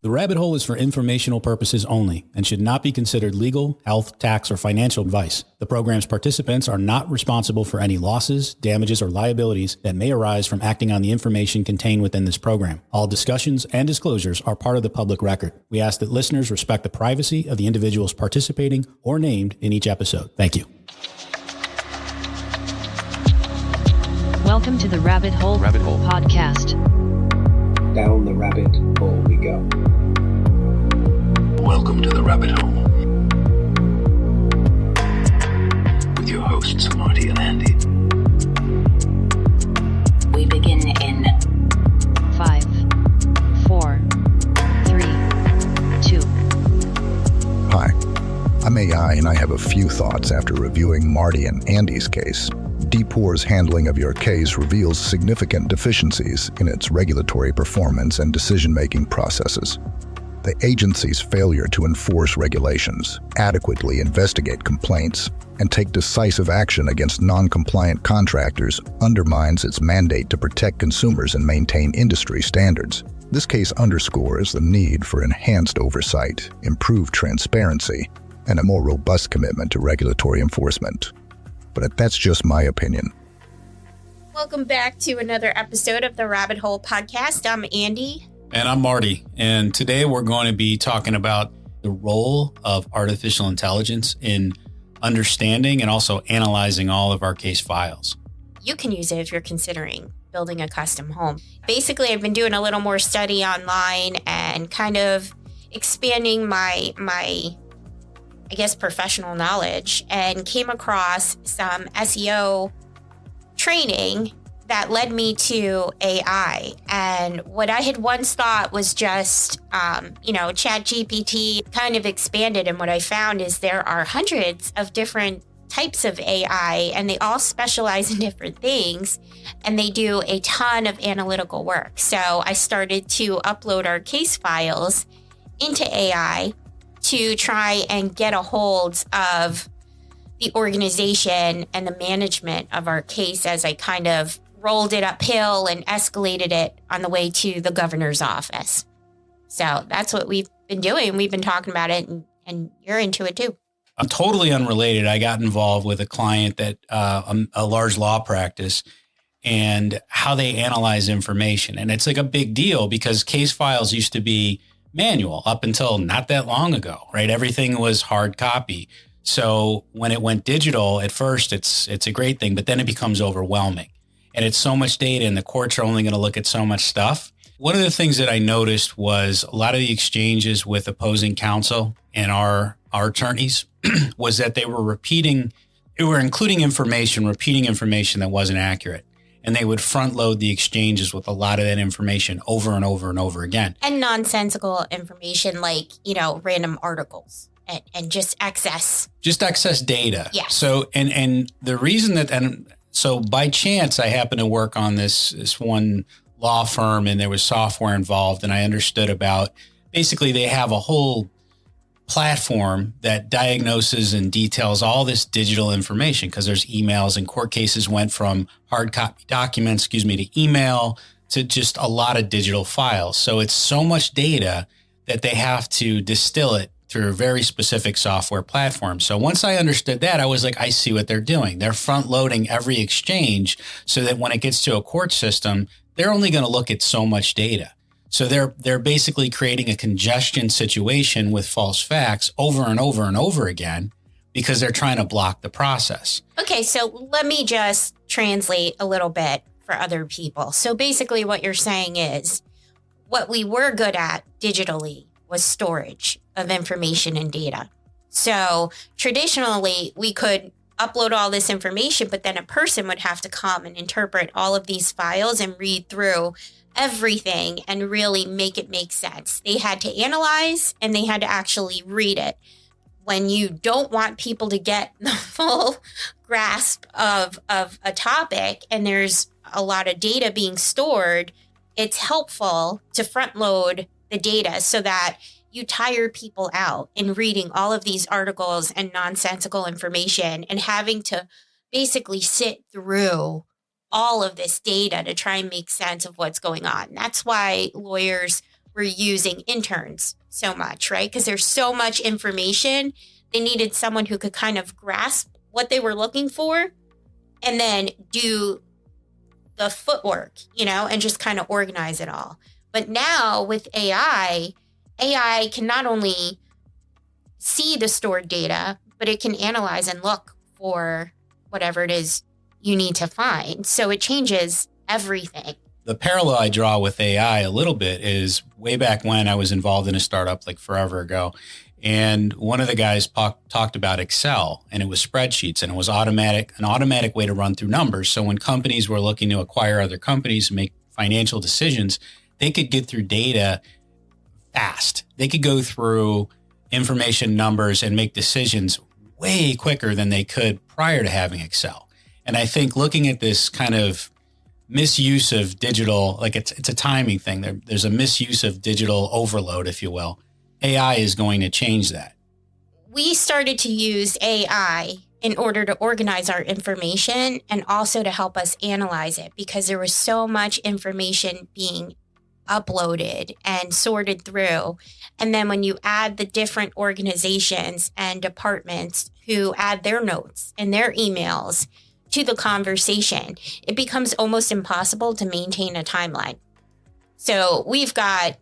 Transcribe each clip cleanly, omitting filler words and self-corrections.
The rabbit hole is for informational purposes only and should not be considered legal, health, tax, or financial advice. The program's participants are not responsible for any losses, damages, or liabilities that may arise from acting on the information contained within this program. All discussions and disclosures are part of the public record. We ask that listeners respect the privacy of the individuals participating or named in each episode. Thank you. Welcome to the Rabbit Hole Podcast. Down the rabbit hole we go. Welcome to the Rabbit Hole with your hosts, Marty and Andy. We begin in 5, 4, 3, 2. Hi, I'm AI and I have a few thoughts after reviewing Marty and Andy's case. DPOR's handling of your case reveals significant deficiencies in its regulatory performance and decision-making processes. The agency's failure to enforce regulations, adequately investigate complaints, and take decisive action against non-compliant contractors undermines its mandate to protect consumers and maintain industry standards. This case underscores the need for enhanced oversight, improved transparency, and a more robust commitment to regulatory enforcement. But that's just my opinion. Welcome back to another episode of the Rabbit Hole Podcast. I'm Andy. And I'm Marty. And today we're going to be talking about the role of artificial intelligence in understanding and also analyzing all of our case files. You can use it if you're considering building a custom home. Basically, I've been doing a little more study online and kind of expanding my professional knowledge, and came across some SEO training that led me to AI. And what I had once thought was just, ChatGPT kind of expanded. And what I found is there are hundreds of different types of AI, and they all specialize in different things, and they do a ton of analytical work. So I started to upload our case files into AI to try and get a hold of the organization and the management of our case as I kind of rolled it uphill and escalated it on the way to the governor's office. So that's what we've been doing. We've been talking about it, and you're into it too. I'm totally unrelated. I got involved with a client that a large law practice, and how they analyze information. And it's like a big deal because case files used to be manual up until not that long ago, right? Everything was hard copy. So when it went digital, at first it's a great thing, but then it becomes overwhelming. And it's so much data, and the courts are only going to look at so much stuff. One of the things that I noticed was a lot of the exchanges with opposing counsel and our attorneys was that they were repeating information that wasn't accurate. And they would front load the exchanges with a lot of that information over and over and over again. And nonsensical information like, random articles and just excess data. Yeah. So, and the reason so by chance, I happened to work on this one law firm, and there was software involved, and I understood about, basically they have a whole platform that diagnoses and details all this digital information, because there's emails, and court cases went from hard copy documents, to email, to just a lot of digital files. So it's so much data that they have to distill it through a very specific software platform. So once I understood that, I was like, I see what they're doing. They're front loading every exchange so that when it gets to a court system, they're only going to look at so much data. So they're basically creating a congestion situation with false facts over and over and over again because they're trying to block the process. Okay, so let me just translate a little bit for other people. So basically what you're saying is what we were good at digitally was storage of information and data. So traditionally we could upload all this information, but then a person would have to come and interpret all of these files and read through everything and really make it make sense. They had to analyze and they had to actually read it. When you don't want people to get the full grasp of a topic and there's a lot of data being stored, it's helpful to front load the data so that you tire people out in reading all of these articles and nonsensical information and having to basically sit through all of this data to try and make sense of what's going on. That's why lawyers were using interns so much, right? Because there's so much information. They needed someone who could kind of grasp what they were looking for and then do the footwork, and just kind of organize it all. But now with AI can not only see the stored data, but it can analyze and look for whatever it is you need to find. So it changes everything. The parallel I draw with AI a little bit is way back when I was involved in a startup like forever ago. And one of the guys talked about Excel, and it was spreadsheets, and it was an automatic way to run through numbers. So when companies were looking to acquire other companies and make financial decisions, they could get through data fast. They could go through information, numbers, and make decisions way quicker than they could prior to having Excel. And I think looking at this kind of misuse of digital, like it's a timing thing. There's a misuse of digital overload, if you will. AI is going to change that. We started to use AI in order to organize our information and also to help us analyze it, because there was so much information being uploaded and sorted through. And then when you add the different organizations and departments who add their notes and their emails to the conversation, it becomes almost impossible to maintain a timeline. So we've got,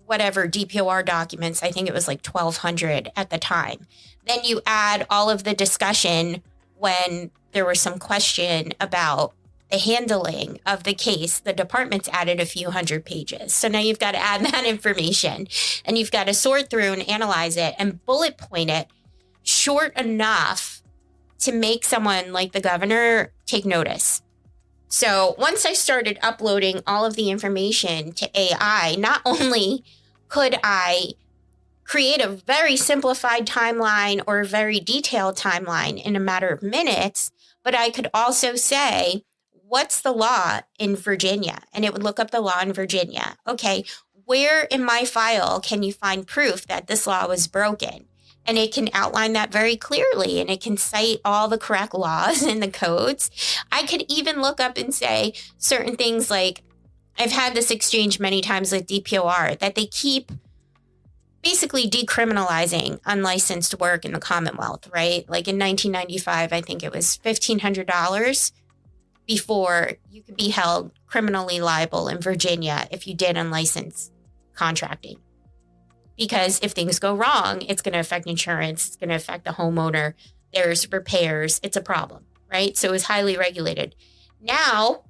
whatever DPOR documents, I think it was like 1,200 at the time. Then you add all of the discussion when there was some question about the handling of the case. The department's added a few hundred pages. So now you've got to add that information, and you've got to sort through and analyze it and bullet point it short enough to make someone like the governor take notice. So once I started uploading all of the information to AI, not only could I create a very simplified timeline or a very detailed timeline in a matter of minutes, but I could also say, what's the law in Virginia? And it would look up the law in Virginia. Okay, where in my file can you find proof that this law was broken? And it can outline that very clearly, and it can cite all the correct laws in the codes. I could even look up and say certain things like, I've had this exchange many times with DPOR, that they keep basically decriminalizing unlicensed work in the Commonwealth, right? Like in 1995, I think it was $1,500 before you could be held criminally liable in Virginia if you did unlicensed contracting. Because if things go wrong, it's going to affect insurance, it's going to affect the homeowner, there's repairs, it's a problem, right? So it was highly regulated. Now,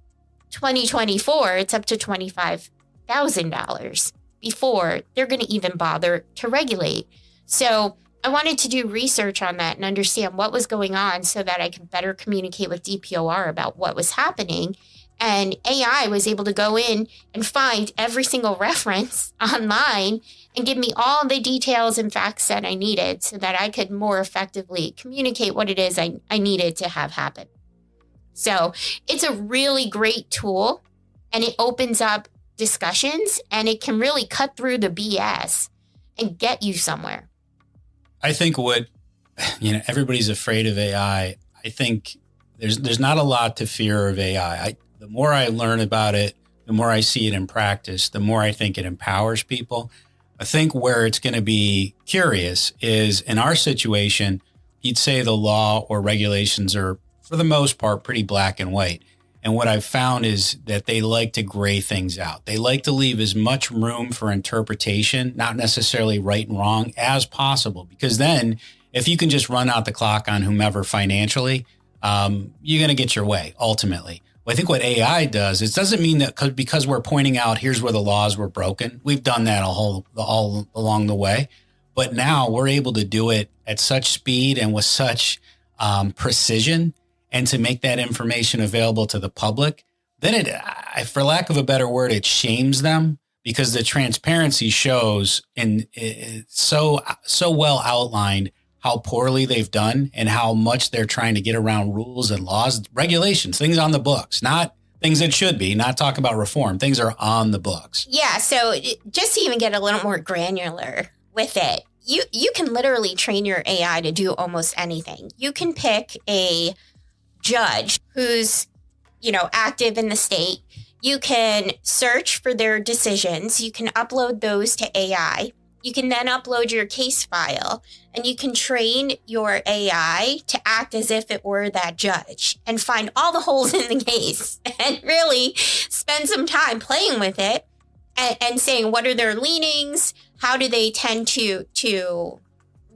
2024, it's up to $25,000 before they're going to even bother to regulate. So I wanted to do research on that and understand what was going on so that I could better communicate with DPOR about what was happening. And AI was able to go in and find every single reference online and give me all the details and facts that I needed so that I could more effectively communicate what it is I needed to have happen. So it's a really great tool, and it opens up discussions, and it can really cut through the BS and get you somewhere. I think everybody's afraid of AI. I think there's not a lot to fear of AI. The more I learn about it, the more I see it in practice, the more I think it empowers people. I think where it's going to be curious is in our situation, you'd say the law or regulations are, for the most part, pretty black and white. And what I've found is that they like to gray things out. They like to leave as much room for interpretation, not necessarily right and wrong, as possible. Because then if you can just run out the clock on whomever financially, you're going to get your way ultimately. Well, I think what AI does, it doesn't mean that because we're pointing out here's where the laws were broken. We've done that all along the way. But now we're able to do it at such speed and with such precision, and to make that information available to the public, then it, for lack of a better word, it shames them, because the transparency shows and it's so well outlined how poorly they've done and how much they're trying to get around rules and laws, regulations, things on the books, not things that should be, not talk about reform. Things are on the books. Yeah. So just to even get a little more granular with it, you can literally train your AI to do almost anything. You can pick a judge who's, active in the state. You can search for their decisions. You can upload those to AI. You can then upload your case file, and you can train your AI to act as if it were that judge and find all the holes in the case and really spend some time playing with it and saying, what are their leanings? How do they tend to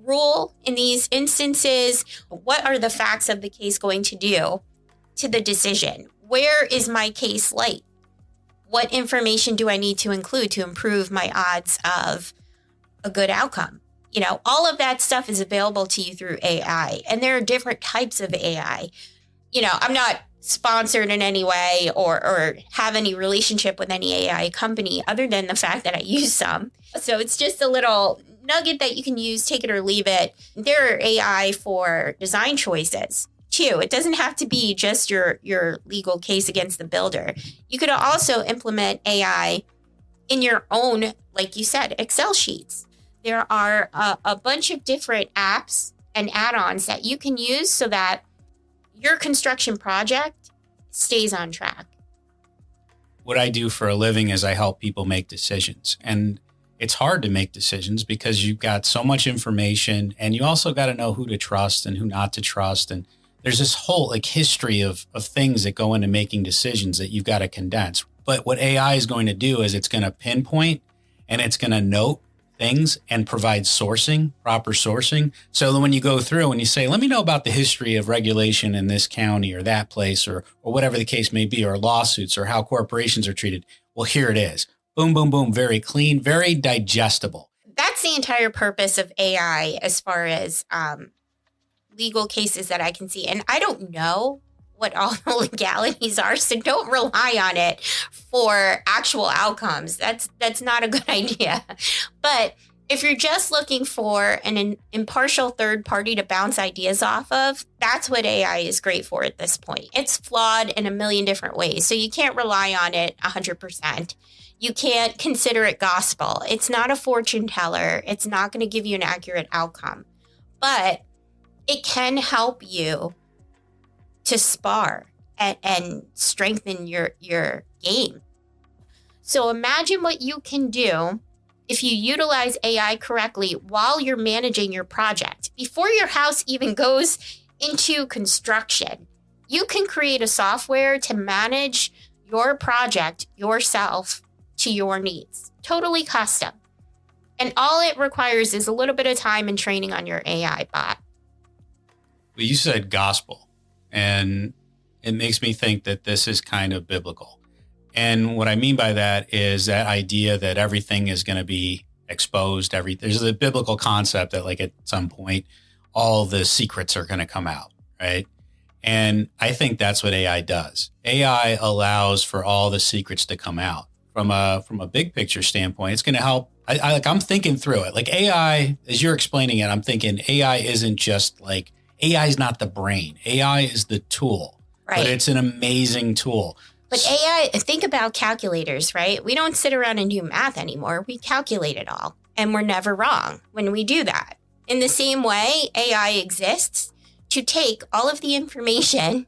rule in these instances? What are the facts of the case going to do to the decision? Where is my case light? What information do I need to include to improve my odds of a good outcome? You know, all of that stuff is available to you through AI. And there are different types of AI. You know, I'm not sponsored in any way or have any relationship with any AI company other than the fact that I use some. So it's just a little nugget that you can use, take it or leave it. There are AI for design choices too. It doesn't have to be just your legal case against the builder. You could also implement AI in your own, like you said, Excel sheets. There are a bunch of different apps and add-ons that you can use so that your construction project stays on track. What I do for a living is I help people make decisions. And it's hard to make decisions because you've got so much information, and you also got to know who to trust and who not to trust. And there's this whole history of things that go into making decisions that you've got to condense. But what AI is going to do is it's going to pinpoint and it's going to note things and provide proper sourcing. So that when you go through and you say, let me know about the history of regulation in this county or that place or whatever the case may be, or lawsuits or how corporations are treated. Well, here it is. Boom, boom, boom. Very clean, very digestible. That's the entire purpose of AI as far as legal cases that I can see. And I don't know what all the legalities are, so don't rely on it for actual outcomes. That's not a good idea. But if you're just looking for an impartial third party to bounce ideas off of, that's what AI is great for at this point. It's flawed in a million different ways, so you can't rely on it 100%. You can't consider it gospel. It's not a fortune teller. It's not going to give you an accurate outcome. But it can help you to spar and strengthen your game. So imagine what you can do if you utilize AI correctly while you're managing your project. Before your house even goes into construction, you can create a software to manage your project yourself to your needs, totally custom. And all it requires is a little bit of time and training on your AI bot. Well, you said gospel, and it makes me think that this is kind of biblical. And what I mean by that is that idea that everything is going to be exposed. There's a biblical concept that like at some point, all the secrets are going to come out, right? And I think that's what AI does. AI allows for all the secrets to come out. From a big picture standpoint, it's going to help. I'm thinking through it. Like AI, as you're explaining it, I'm thinking AI isn't just like, AI is not the brain. AI is the tool, right? But it's an amazing tool. But AI, think about calculators, right? We don't sit around and do math anymore. We calculate it all, and we're never wrong when we do that. In the same way, AI exists to take all of the information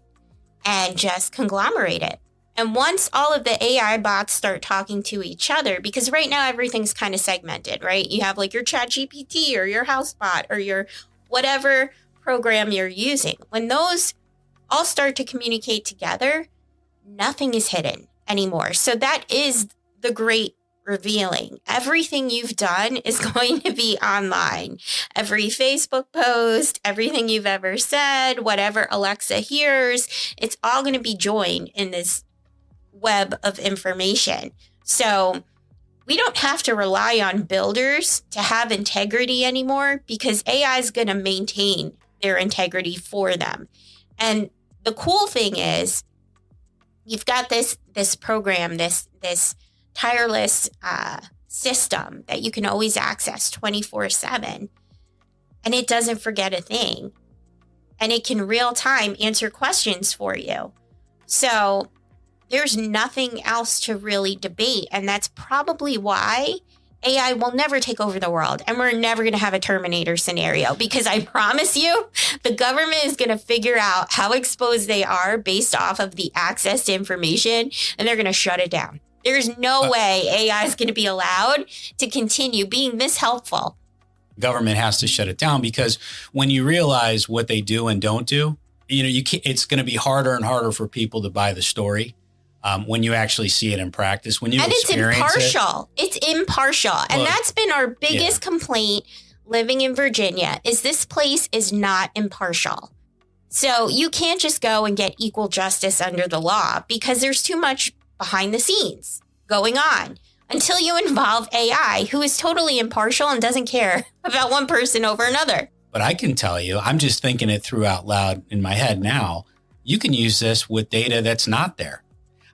and just conglomerate it. And once all of the AI bots start talking to each other, because right now everything's kind of segmented, right? You have like your ChatGPT or your HouseBot or your whatever program you're using. When those all start to communicate together, nothing is hidden anymore. So that is the great revealing. Everything you've done is going to be online. Every Facebook post, everything you've ever said, whatever Alexa hears, it's all going to be joined in this web of information. So we don't have to rely on builders to have integrity anymore because AI is going to maintain their integrity for them. And the cool thing is you've got this program, this tireless system that you can always access 24/7, and it doesn't forget a thing. And it can real time answer questions for you. So there's nothing else to really debate. And that's probably why AI will never take over the world, and we're never going to have a Terminator scenario, because I promise you, the government is going to figure out how exposed they are based off of the access to information, and they're going to shut it down. There's no way AI is going to be allowed to continue being this helpful. Government has to shut it down, because when you realize what they do and don't do, it's going to be harder and harder for people to buy the story. When you actually see it in practice, when you experience impartial. It's impartial. And that's been our biggest complaint living in Virginia, is this place is not impartial. So you can't just go and get equal justice under the law, because there's too much behind the scenes going on until you involve AI, who is totally impartial and doesn't care about one person over another. But I can tell you, I'm just thinking it through out loud in my head now. You can use this with data that's not there.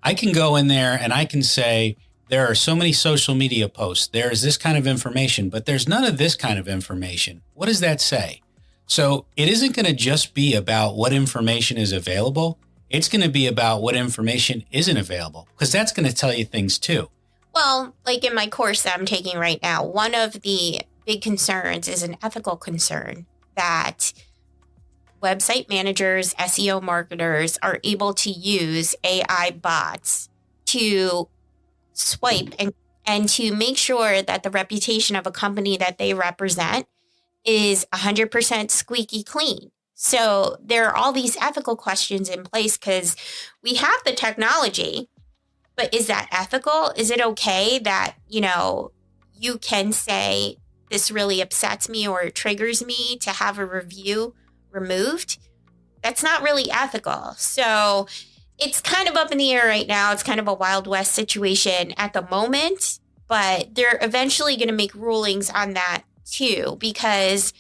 I can go in there and I can say, there are so many social media posts. There is this kind of information, but there's none of this kind of information. What does that say? So it isn't going to just be about what information is available. It's going to be about what information isn't available, because that's going to tell you things too. Well, like in my course that I'm taking right now, one of the big concerns is an ethical concern that website managers, SEO marketers are able to use AI bots to swipe and to make sure that the reputation of a company that they represent is 100% squeaky clean. So there are all these ethical questions in place, because we have the technology, but is that ethical? Is it okay that, you can say, this really upsets me or it triggers me to have a review removed? That's not really ethical. So it's kind of up in the air right now. It's kind of a Wild West situation at the moment, but they're eventually going to make rulings on that too, because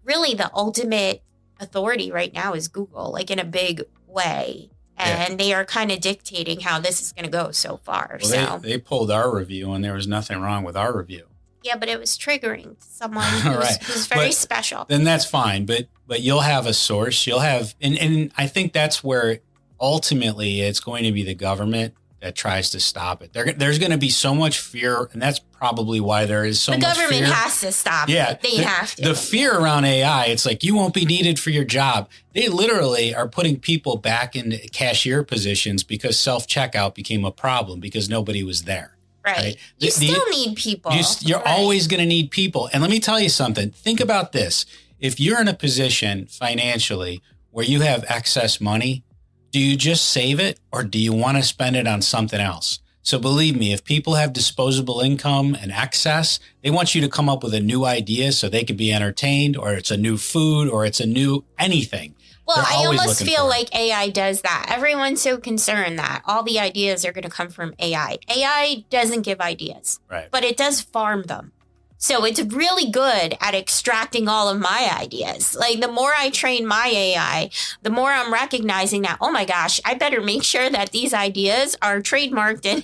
really the ultimate authority right now is Google, like in a big way. And they are kind of dictating how this is going to go so far. Well, they pulled our review and there was nothing wrong with our review. Yeah, but it was triggering to someone who's very special. Then that's fine. But you'll have a source. You'll have, and I think that's where ultimately it's going to be the government that tries to stop it. There's going to be so much fear, and that's probably why there is so much fear. The government has to stop it. They have to. The fear around AI, it's like, you won't be needed for your job. They literally are putting people back in cashier positions because self-checkout became a problem because nobody was there. Right. You still need people. You're always going to need people. And let me tell you something. Think about this. If you're in a position financially where you have excess money, do you just save it, or do you want to spend it on something else? So believe me, if people have disposable income and excess, they want you to come up with a new idea so they could be entertained, or it's a new food, or it's a new anything. Well, I almost feel like AI does that. Everyone's so concerned that all the ideas are going to come from AI. AI doesn't give ideas, but it does farm them. So it's really good at extracting all of my ideas. Like the more I train my AI, the more I'm recognizing that, oh my gosh, I better make sure that these ideas are trademarked and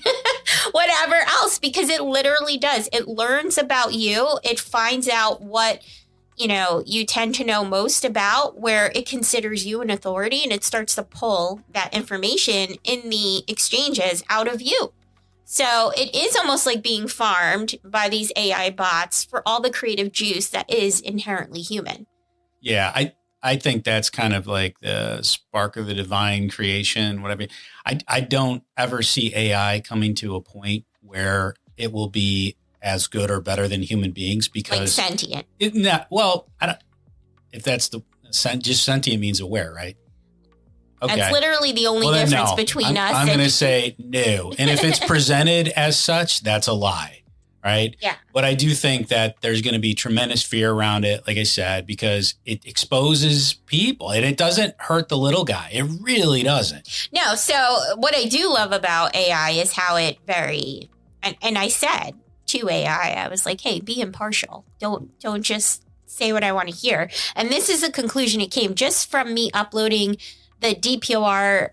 whatever else, because it literally does. It learns about you. It finds out what you tend to know most about, where it considers you an authority, and it starts to pull that information in the exchanges out of you. So it is almost like being farmed by these AI bots for all the creative juice that is inherently human. Yeah, I think that's kind of like the spark of the divine creation, whatever. I don't ever see AI coming to a point where it will be as good or better than human beings, because like sentient. I don't. If that's just sentient means aware, right? Okay. That's literally the only difference between us. I'm going to say no. And if it's presented as such, that's a lie, right? Yeah. But I do think that there's going to be tremendous fear around it, like I said, because it exposes people and it doesn't hurt the little guy. It really doesn't. No. So what I do love about AI is how it and I said to AI, I was like, hey, be impartial. Don't just say what I want to hear. And this is a conclusion. It came just from me uploading the DPOR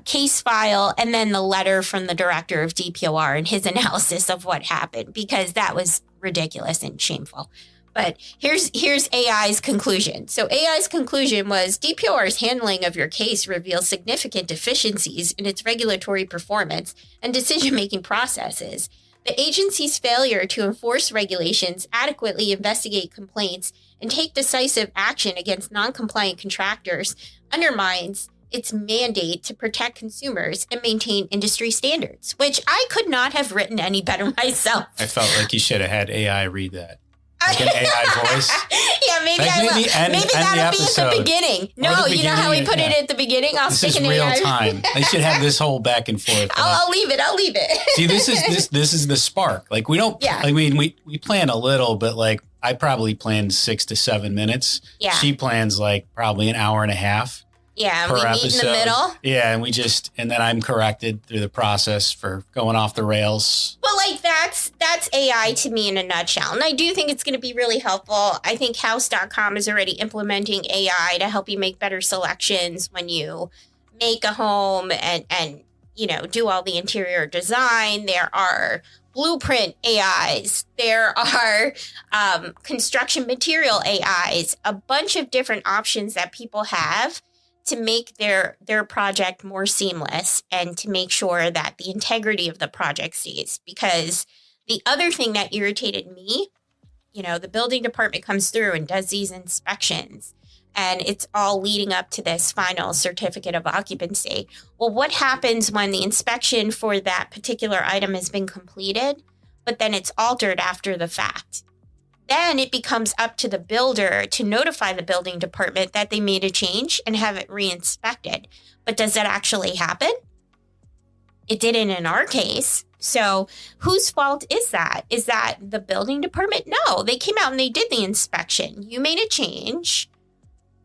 case file and then the letter from the director of DPOR and his analysis of what happened, because that was ridiculous and shameful. But here's AI's conclusion. So AI's conclusion was DPOR's handling of your case reveals significant deficiencies in its regulatory performance and decision-making processes. The agency's failure to enforce regulations, adequately investigate complaints, and take decisive action against non-compliant contractors undermines its mandate to protect consumers and maintain industry standards, which I could not have written any better myself. I felt like you should have had AI read that. Like an AI voice. Yeah, maybe like I will. maybe That'll be at the beginning. No, you know how we put it at the beginning? I'll this stick is an real AI. time. They should have this whole back and forth. I'll leave it. See, this is the spark. Like we don't, Yeah. I mean, we plan a little, but like I probably planned 6 to 7 minutes. Yeah. She plans like probably an hour and a half. Yeah, and per we meet episode. in the middle. Yeah, and then I'm corrected through the process for going off the rails. But like that's AI to me in a nutshell. And I do think it's going to be really helpful. I think house.com is already implementing AI to help you make better selections when you make a home and do all the interior design. There are blueprint AIs. There are construction material AIs, a bunch of different options that people have to make their project more seamless and to make sure that the integrity of the project stays. Because the other thing that irritated me, the building department comes through and does these inspections, and it's all leading up to this final certificate of occupancy. Well, what happens when the inspection for that particular item has been completed, but then it's altered after the fact? Then it becomes up to the builder to notify the building department that they made a change and have it re-inspected. But does that actually happen? It didn't in our case. So whose fault is that? Is that the building department? No, they came out and they did the inspection. You made a change.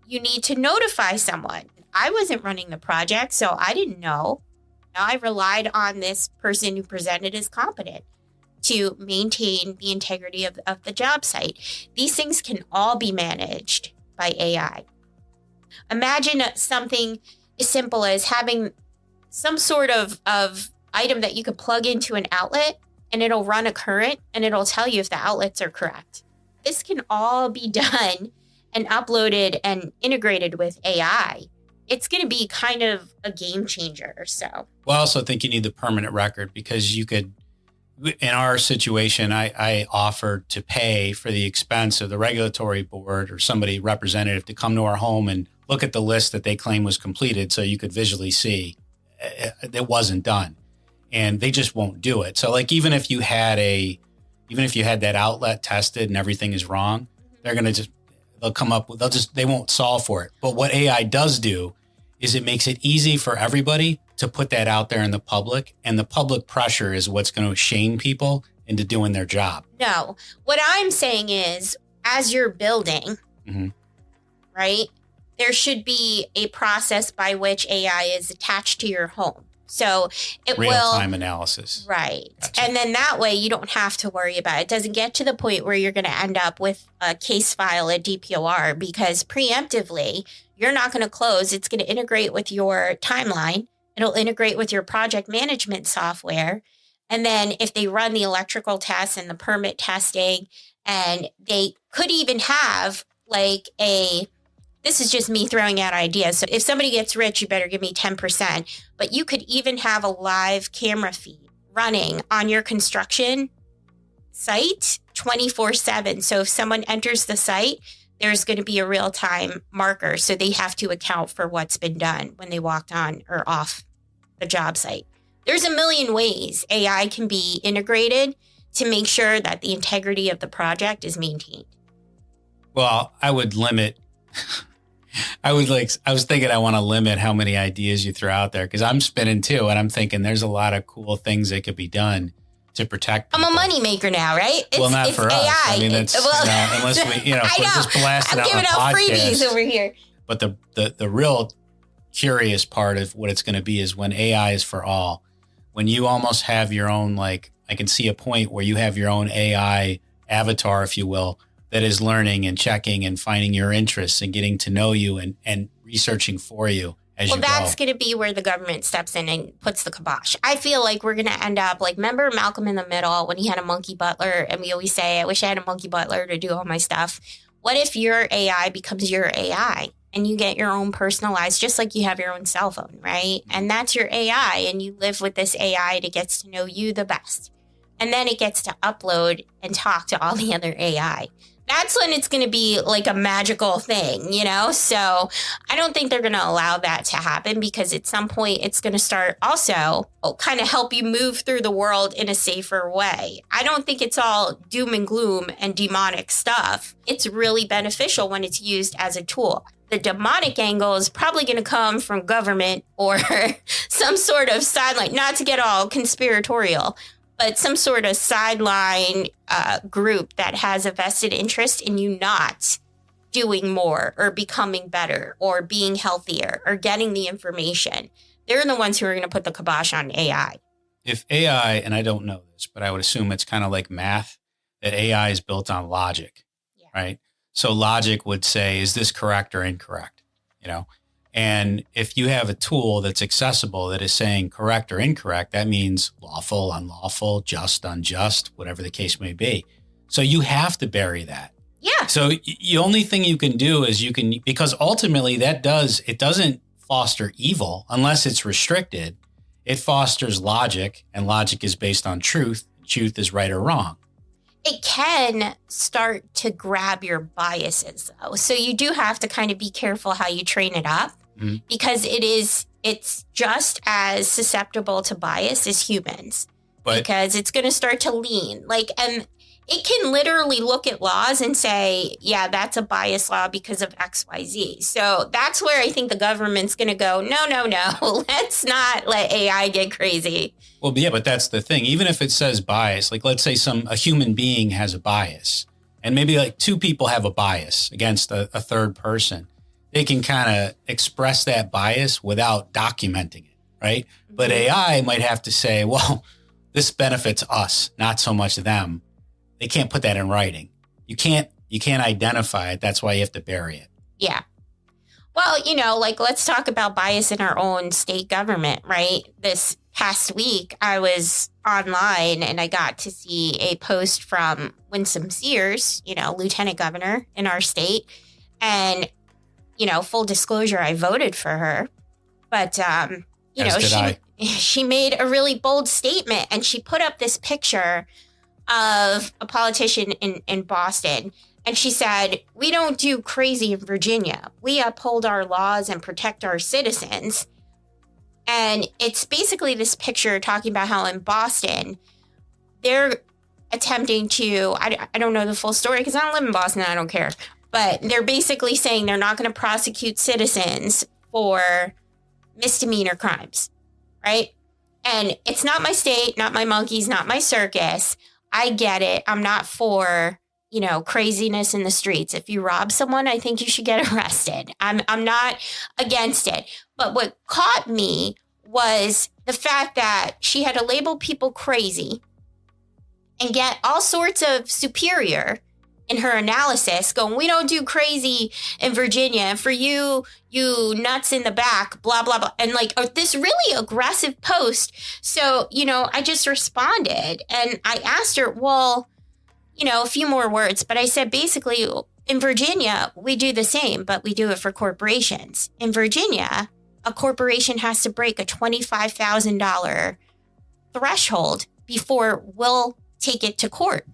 You need to notify someone. I wasn't running the project, so I didn't know. Now I relied on this person who presented as competent to maintain the integrity of the job site. These things can all be managed by AI. Imagine something as simple as having some sort of item that you could plug into an outlet and it'll run a current and it'll tell you if the outlets are correct. This can all be done and uploaded and integrated with AI. It's going to be kind of a game changer. So, Well, I also think you need the permanent record because you could, in our situation, I offered to pay for the expense of the regulatory board or somebody representative to come to our home and look at the list that they claim was completed so you could visually see it wasn't done. And they just won't do it. So like even if you had that outlet tested and everything is wrong, they won't solve for it. But what AI does do is it makes it easy for everybody to put that out there in the public, and the public pressure is what's going to shame people into doing their job. No, what I'm saying is, as you're building, right, there should be a process by which AI is attached to your home. So it will real-time analysis. Right. Gotcha. And then that way you don't have to worry about it. It doesn't get to the point where you're going to end up with a case file at DPOR because preemptively you're not going to close. It's going to integrate with your timeline. It'll integrate with your project management software. And then if they run the electrical tests and the permit testing, and they could even have this is just me throwing out ideas. So if somebody gets rich, you better give me 10%. But you could even have a live camera feed running on your construction site 24/7. So if someone enters the site, there's going to be a real-time marker. So they have to account for what's been done when they walked on or off the job site. There's a million ways AI can be integrated to make sure that the integrity of the project is maintained. Well, I would limit. I was thinking I want to limit how many ideas you throw out there because I'm spinning too, and I'm thinking there's a lot of cool things that could be done to protect people. I'm a moneymaker now, right? Not for AI. us. I mean, it's unless we, if we're just blasting I'm out giving on out podcasts. freebies over here. But the real curious part of what it's going to be is when AI is for all. When you almost have your own, I can see a point where you have your own AI avatar, if you will, that is learning and checking and finding your interests and getting to know you and researching for you as you go. Well, that's going to be where the government steps in and puts the kibosh. I feel like we're going to end up remember Malcolm in the Middle when he had a monkey butler? And we always say, I wish I had a monkey butler to do all my stuff. What if your AI becomes your AI and you get your own personalized, just like you have your own cell phone, right? And that's your AI, and you live with this AI that gets to know you the best. and then it gets to upload and talk to all the other AI. That's when it's going to be like a magical thing, you know? So I don't think they're going to allow that to happen, because at some point it's going to start also kind of help you move through the world in a safer way. I don't think it's all doom and gloom and demonic stuff. It's really beneficial when it's used as a tool. The demonic angle is probably going to come from government or some sort of sideline, not to get all conspiratorial, but some sort of sideline group that has a vested interest in you not doing more or becoming better or being healthier or getting the information. They're the ones who are going to put the kibosh on AI. If AI, and I don't know this, but I would assume it's kind of like math, that AI is built on logic, right? So logic would say, is this correct or incorrect? You know, and if you have a tool that's accessible that is saying correct or incorrect, that means lawful, unlawful, just, unjust, whatever the case may be. So you have to bury that. Yeah. So the only thing you can do is because ultimately it doesn't foster evil unless it's restricted. It fosters logic, and logic is based on truth. Truth is right or wrong. It can start to grab your biases, though. So you do have to kind of be careful how you train it up, because it's just as susceptible to bias as humans, because it's going to start to lean and it can literally look at laws and say, yeah, that's a bias law because of X, Y, Z. So that's where I think the government's going to go, no, let's not let AI get crazy. Well, yeah, but that's the thing. Even if it says bias, like let's say a human being has a bias, and maybe like two people have a bias against a third person, they can kind of express that bias without documenting it, right? Mm-hmm. But AI might have to say, well, this benefits us, not so much them. They can't put that in writing. You can't identify it. That's why you have to bury it. Yeah. Well, let's talk about bias in our own state government, right? This past week, I was online and I got to see a post from Winsome Sears, Lieutenant Governor in our state. And, full disclosure, I voted for her. But, she made a really bold statement, and she put up this picture of a politician in Boston. And she said, we don't do crazy in Virginia. We uphold our laws and protect our citizens. And it's basically this picture talking about how in Boston, they're attempting to, I don't know the full story because I don't live in Boston, I don't care. But they're basically saying they're not going to prosecute citizens for misdemeanor crimes, right? And it's not my state, not my monkeys, not my circus. I get it. I'm not for, craziness in the streets. If you rob someone, I think you should get arrested. I'm not against it. But what caught me was the fact that she had to label people crazy and get all sorts of superior in her analysis going, we don't do crazy in Virginia. And for you nuts in the back, blah, blah, blah. And this really aggressive post. So, I just responded and I asked her, well, a few more words. But I said, basically, in Virginia, we do the same, but we do it for corporations. In Virginia, a corporation has to break a $25,000 threshold before we'll take it to court.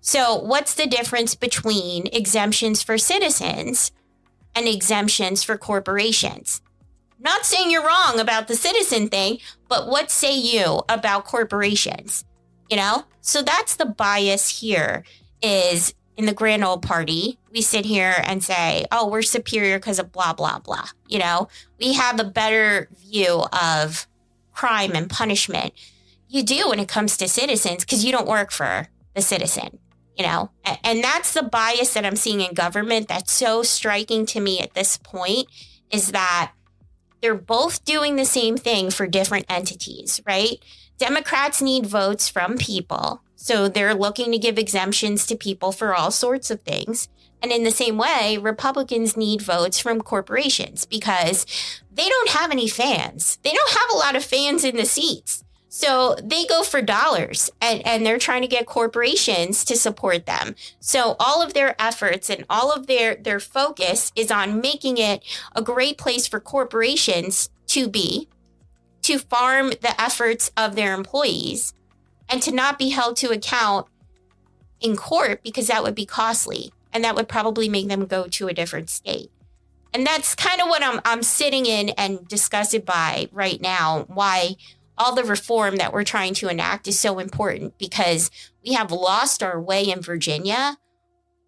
So what's the difference between exemptions for citizens and exemptions for corporations? Not saying you're wrong about the citizen thing, but what say you about corporations? So that's the bias here is in the grand old party. We sit here and say, oh, we're superior because of blah, blah, blah. We have a better view of crime and punishment. You do when it comes to citizens because you don't work for the citizen. And that's the bias that I'm seeing in government that's so striking to me at this point is that they're both doing the same thing for different entities, right? Democrats need votes from people. So they're looking to give exemptions to people for all sorts of things. And in the same way, Republicans need votes from corporations because they don't have any fans. They don't have a lot of fans in the seats. So they go for dollars and they're trying to get corporations to support them. So all of their efforts and all of their focus is on making it a great place for corporations to farm the efforts of their employees and to not be held to account in court, because that would be costly and that would probably make them go to a different state. And that's kind of what I'm sitting in and disgusted by right now, why all the reform that we're trying to enact is so important, because we have lost our way in Virginia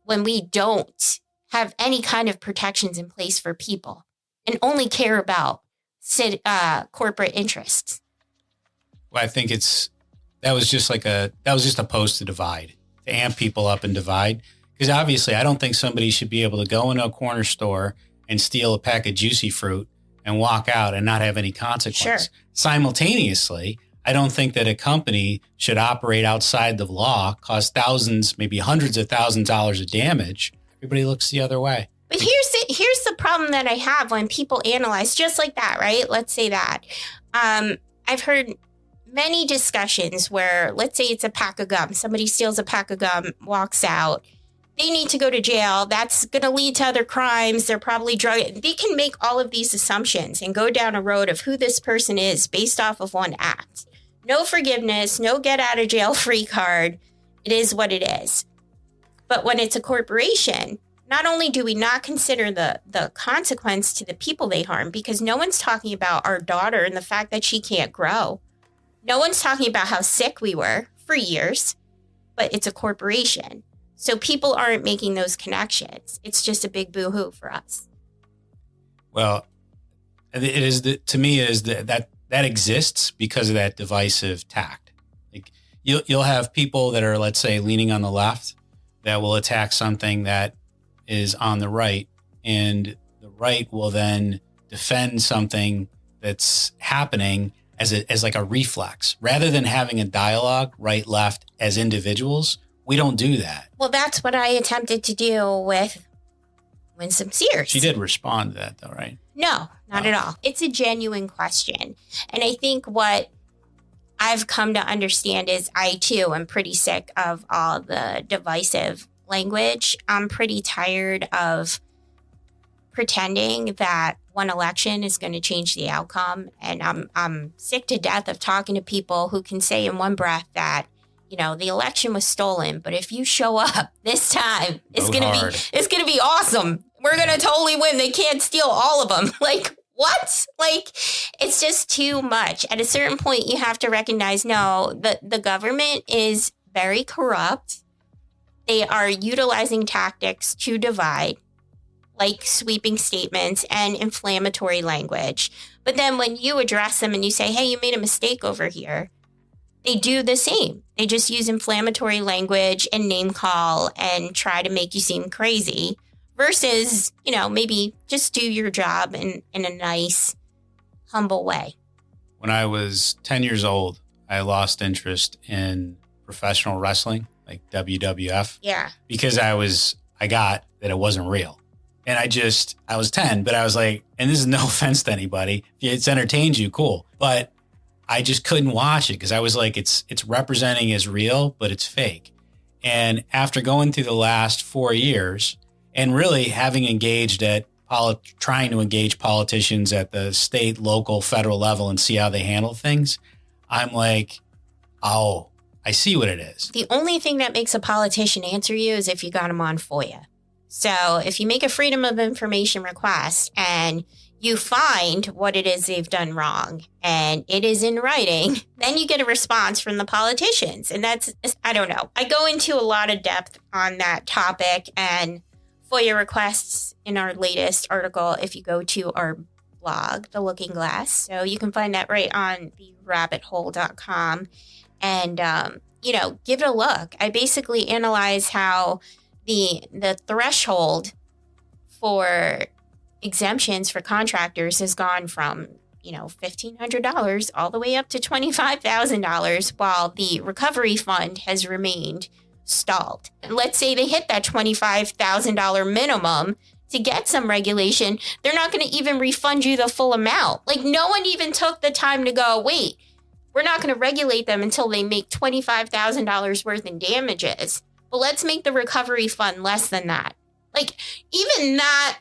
when we don't have any kind of protections in place for people and only care about corporate interests. Well, I think that was just a post to divide, to amp people up and divide. Because obviously, I don't think somebody should be able to go into a corner store and steal a pack of juicy fruit and walk out and not have any consequence. Sure. Simultaneously, I don't think that a company should operate outside the law, cause thousands, maybe hundreds of thousands of dollars of damage. Everybody looks the other way. But here's the problem that I have when people analyze just like that, right? Let's say that. I've heard many discussions where, let's say it's a pack of gum. Somebody steals a pack of gum, walks out. They need to go to jail. That's going to lead to other crimes. They're probably drug. They can make all of these assumptions and go down a road of who this person is based off of one act. No forgiveness, no get out of jail free card. It is what it is. But when it's a corporation, not only do we not consider the consequence to the people they harm, because no one's talking about our daughter and the fact that she can't grow. No one's talking about how sick we were for years, but it's a corporation. So people aren't making those connections. It's just a big boo-hoo for us. Well, it is to me is that exists because of that divisive tact. Like you'll have people that are, let's say, leaning on the left that will attack something that is on the right, and the right will then defend something that's happening as like a reflex, rather than having a dialogue right left as individuals. We don't do that. Well, that's what I attempted to do with Winsome Sears. She did respond to that, though, right? No, not at all. It's a genuine question. And I think what I've come to understand is I, too, am pretty sick of all the divisive language. I'm pretty tired of pretending that one election is going to change the outcome. And I'm sick to death of talking to people who can say in one breath that, the election was stolen, but if you show up this time, it's gonna be awesome. We're gonna totally win. They can't steal all of them. Like, what? Like, it's just too much. At a certain point, you have to recognize, no, the government is very corrupt. They are utilizing tactics to divide, like sweeping statements and inflammatory language. But then when you address them and you say, hey, you made a mistake over here, they do the same. They just use inflammatory language and name call and try to make you seem crazy versus, maybe just do your job in a nice, humble way. When I was 10 years old, I lost interest in professional wrestling, like WWF. Yeah. Because I got that it wasn't real. And I was 10, but I was like, and this is no offense to anybody. If it's entertained you, cool. But I just couldn't watch it because I was like, it's representing as real, but it's fake. And after going through the last 4 years and really having engaged trying to engage politicians at the state, local, federal level and see how they handle things, I'm like, oh, I see what it is. The only thing that makes a politician answer you is if you got them on FOIA. So if you make a Freedom of Information request and you find what it is they've done wrong and it is in writing, then you get a response from the politicians. And that's, I don't know. I go into a lot of depth on that topic and FOIA requests in our latest article if you go to our blog, The Looking Glass. So you can find that right on therabbithole.com and, give it a look. I basically analyze how the threshold for exemptions for contractors has gone from, $1,500 all the way up to $25,000 while the recovery fund has remained stalled. And let's say they hit that $25,000 minimum to get some regulation. They're not going to even refund you the full amount. Like, no one even took the time to go, wait, we're not going to regulate them until they make $25,000 worth in damages. But let's make the recovery fund less than that. Like, even that,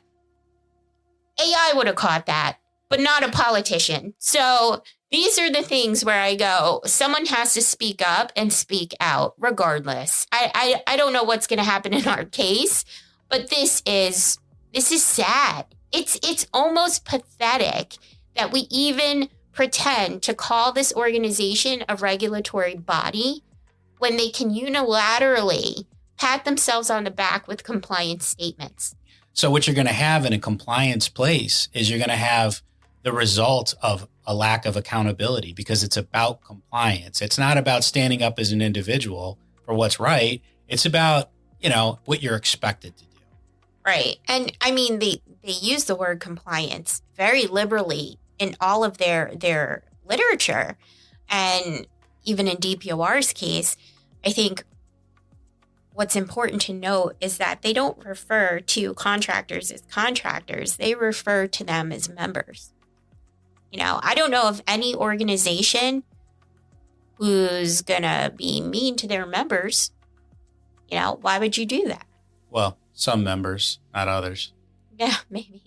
AI would have caught that. but not a politician. So these are the things where I go, someone has to speak up and speak out regardless. I don't know what's going to happen in our case, but this is sad. It's almost pathetic that we even pretend to call this organization a regulatory body when they can unilaterally pat themselves on the back with compliance statements. So what you're going to have in a compliance place is you're going to have the result of a lack of accountability because it's about compliance. It's not about standing up as an individual for what's right. It's about, what you're expected to do. Right. And I mean, they use the word compliance very liberally in all of their literature. And even in DPOR's case, I think what's important to note is that they don't refer to contractors as contractors. They refer to them as members. I don't know of any organization who's going to be mean to their members. Why would you do that? Well, some members, not others. Yeah, maybe.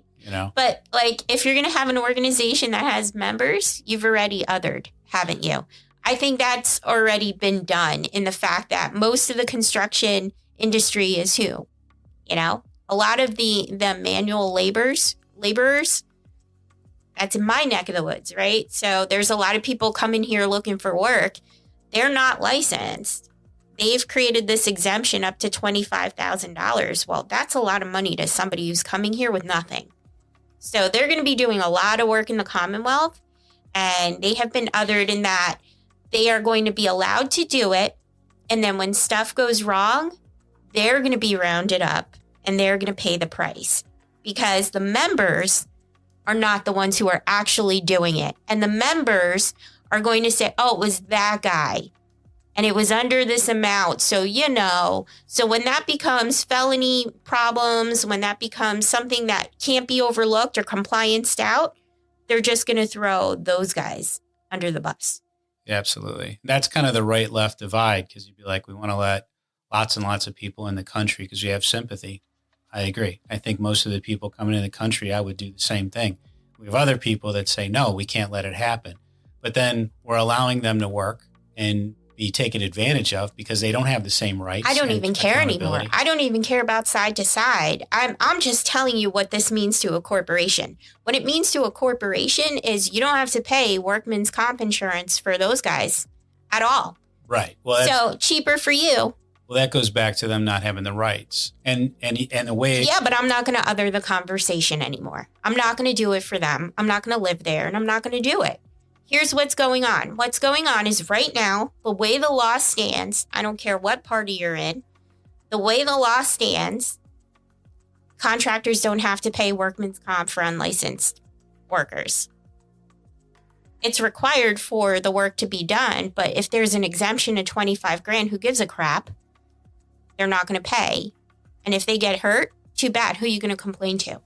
But if you're going to have an organization that has members, you've already othered, haven't you? I think that's already been done in the fact that most of the construction industry is who? A lot of the manual laborers, that's in my neck of the woods, right? So there's a lot of people coming here looking for work. They're not licensed. They've created this exemption up to $25,000. Well, that's a lot of money to somebody who's coming here with nothing. So they're going to be doing a lot of work in the Commonwealth, and they have been othered in that they are going to be allowed to do it. And then when stuff goes wrong, they're going to be rounded up and they're going to pay the price because the members are not the ones who are actually doing it. And the members are going to say, oh, it was that guy and it was under this amount. So, so when that becomes felony problems, when that becomes something that can't be overlooked or complianced out, they're just going to throw those guys under the bus. Yeah, absolutely. That's kind of the right-left divide because you'd be like, we want to let lots and lots of people in the country because we have sympathy. I agree. I think most of the people coming in the country, I would do the same thing. We have other people that say, no, we can't let it happen. But then we're allowing them to work and be taken advantage of because they don't have the same rights. I don't even care anymore. I don't even care about side to side. I'm just telling you what this means to a corporation. What it means to a corporation is you don't have to pay workman's comp insurance for those guys at all. Right. Well, so cheaper for you. Well, that goes back to them not having the rights and the way. Yeah, but I'm not going to other the conversation anymore. I'm not going to do it for them. I'm not going to live there and I'm not going to do it. Here's what's going on. What's going on is right now, the way the law stands, I don't care what party you're in, the way the law stands, contractors don't have to pay workman's comp for unlicensed workers. It's required for the work to be done, but if there's an exemption of $25,000, who gives a crap? They're not going to pay. And if they get hurt, too bad. Who are you going to complain to?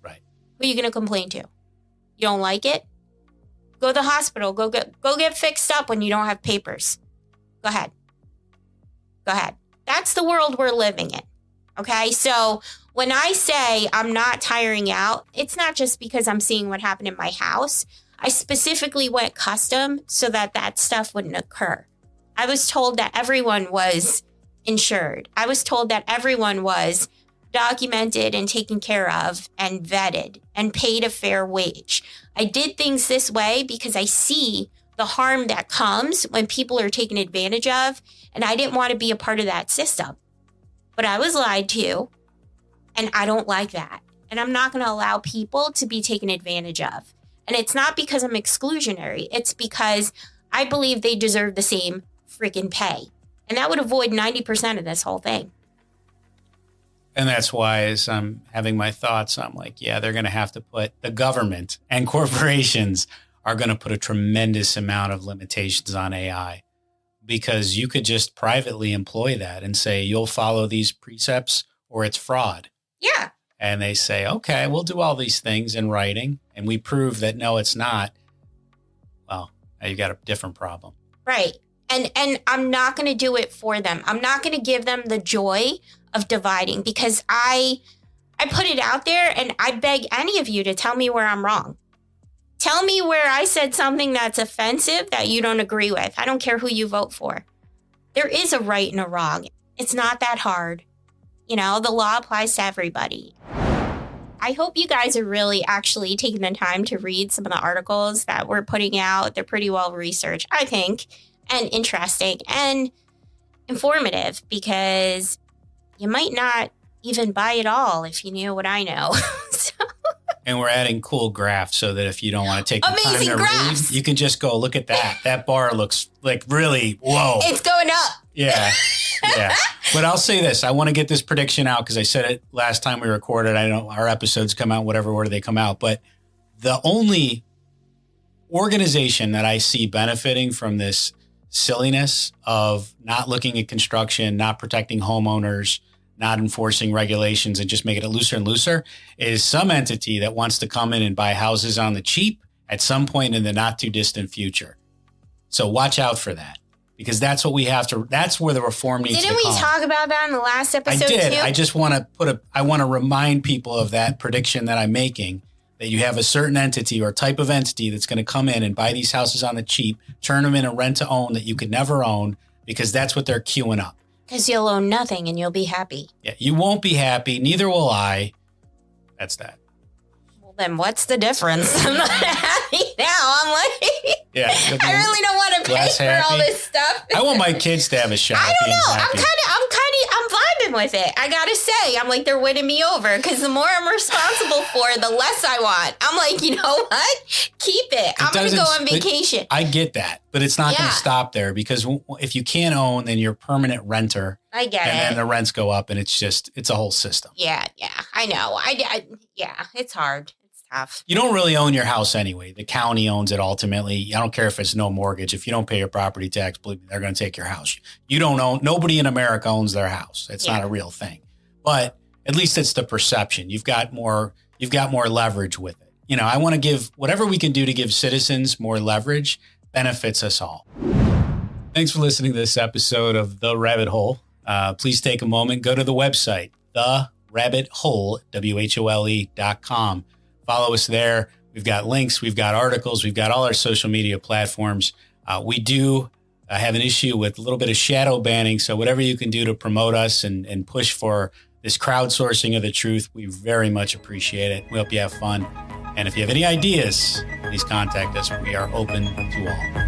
Right. Who are you going to complain to? You don't like it? Go to the hospital. Go get fixed up when you don't have papers. Go ahead. That's the world we're living in. Okay? So when I say I'm not tiring out, it's not just because I'm seeing what happened in my house. I specifically went custom so that stuff wouldn't occur. I was told that everyone was insured. I was told that everyone was documented and taken care of and vetted and paid a fair wage. I did things this way because I see the harm that comes when people are taken advantage of, and I didn't want to be a part of that system. But I was lied to, and I don't like that. And I'm not going to allow people to be taken advantage of. And it's not because I'm exclusionary. It's because I believe they deserve the same freaking pay. And that would avoid 90% of this whole thing. And that's why as I'm having my thoughts, I'm like, yeah, they're going to have to put the government and corporations are going to put a tremendous amount of limitations on AI because you could just privately employ that and say, you'll follow these precepts or it's fraud. Yeah. And they say, okay, we'll do all these things in writing and we prove that, no, it's not. Well, now you've got a different problem. Right. And I'm not going to do it for them. I'm not going to give them the joy of dividing because I put it out there and I beg any of you to tell me where I'm wrong. Tell me where I said something that's offensive that you don't agree with. I don't care who you vote for. There is a right and a wrong. It's not that hard. You know, the law applies to everybody. I hope you guys are really actually taking the time to read some of the articles that we're putting out. They're pretty well researched, I think, and interesting and informative, because you might not even buy it all if you knew what I know. And we're adding cool graphs so that if you don't want to take the time to graphs. read, you can just go look at that. That bar looks like really, whoa. It's going up. Yeah. Yeah. But I'll say this. I want to get this prediction out because I said it last time we recorded. I know our episodes come out, whatever order they come out. But the only organization that I see benefiting from this silliness of not looking at construction, not protecting homeowners, not enforcing regulations, and just making it looser and looser is some entity that wants to come in and buy houses on the cheap at some point in the not too distant future. So watch out for that, because that's what we have to, that's where the reform needs to come. Didn't we talk about that in the last episode I did. too? I just want to I want to remind people of that prediction that I'm making, that you have a certain entity or type of entity that's going to come in and buy these houses on the cheap, turn them into rent to own that you could never own, because that's what they're queuing up. Because you'll own nothing and you'll be happy. Yeah, you won't be happy. Neither will I. That's that. Well, then what's the difference? I'm not happy now. I'm like, Yeah, I really don't want to pay less for happy. all this stuff. I want my kids to have a shot. I at don't being know. happy. I'm vibing with it. I gotta say, I'm like, they're winning me over, because the more I'm responsible for, the less I want. I'm like, you know what? Keep it. I'm gonna go on vacation. I get that, but it's not going to stop there, because if you can't own, then you're a permanent renter. I get and it. then the rents go up, and it's a whole system. Yeah, I know. Yeah, it's hard. It's tough. You don't really own your house anyway. The county owns it ultimately. I don't care if it's no mortgage. If you don't pay your property tax, believe me, they're going to take your house. You don't own, nobody in America owns their house. It's not a real thing. But at least it's the perception. You've got more leverage with it. You know, I want to give whatever we can do to give citizens more leverage benefits us all. Thanks for listening to this episode of The Rabbit Hole. Please take a moment, go to the website, therabbithole, WHOLE.com. Follow us there. We've got links, we've got articles, we've got all our social media platforms. We do have an issue with a little bit of shadow banning. So whatever you can do to promote us and push for this crowdsourcing of the truth, we very much appreciate it. We hope you have fun. And if you have any ideas, please contact us. We are open to all.